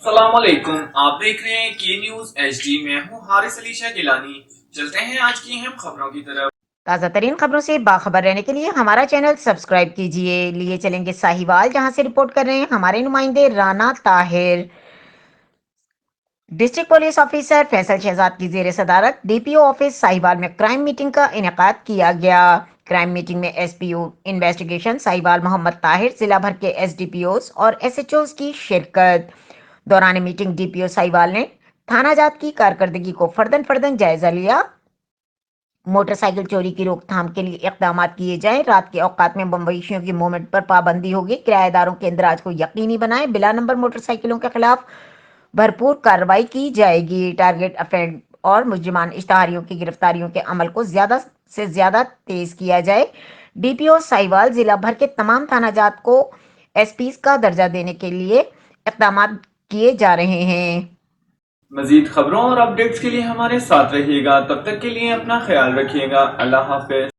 السلام علیکم، آپ دیکھ رہے ہیں کی نیوز ایچ ڈی۔ میں ہوں حارث علی شاہ گیلانی۔ چلتے ہیں آج کی اہم خبروں کی طرف۔ تازہ ترین خبروں سے باخبر رہنے کے لیے ہمارا چینل سبسکرائب کیجئے۔ لیے چلیں گے ساہیوال، جہاں سے رپورٹ کر رہے ہیں ہمارے نمائندے Rana Tahir. District police officer Faisal Shahzad کی زیر صدارت D P O office Sahiwal میں کرائم میٹنگ کا انعقاد کیا گیا۔ کرائم میٹنگ میں ایس پی او انویسٹیگیشن ساہیوال محمد طاہر، ضلع بھر کے ایس ڈی پی اوز اور ایس ایچ اوز کی شرکت۔ دوران میٹنگ ڈی پی او ساہیوال نے تھانہ جات کی کارکردگی کو فردن جائزہ لیا۔ موٹر سائیکل چوری کی روک تھام کے لیے اقدامات کیے جائیں۔ رات کے اوقات میں بمبئیشیوں کی موومنٹ پر پابندی ہوگی۔ کرایہ داروں کے اندراج کو یقینی بنائیں۔ بلا نمبر موٹر سائیکلوں کے خلاف بھرپور کارروائی کی جائے گی۔ ٹارگٹ افینڈ اور مجرمان اشتہاریوں کی گرفتاریوں کے عمل کو زیادہ سے زیادہ تیز کیا جائے۔ ڈی پی او ساہیوال ضلع بھر کے تمام تھانہ جات کو ایس پیز کا درجہ دینے کے لیے اقدامات کیے جا رہے ہیں۔ مزید خبروں اور اپڈیٹس کے لیے ہمارے ساتھ رہیے گا۔ تب تک کے لیے اپنا خیال رکھیے گا۔ اللہ حافظ۔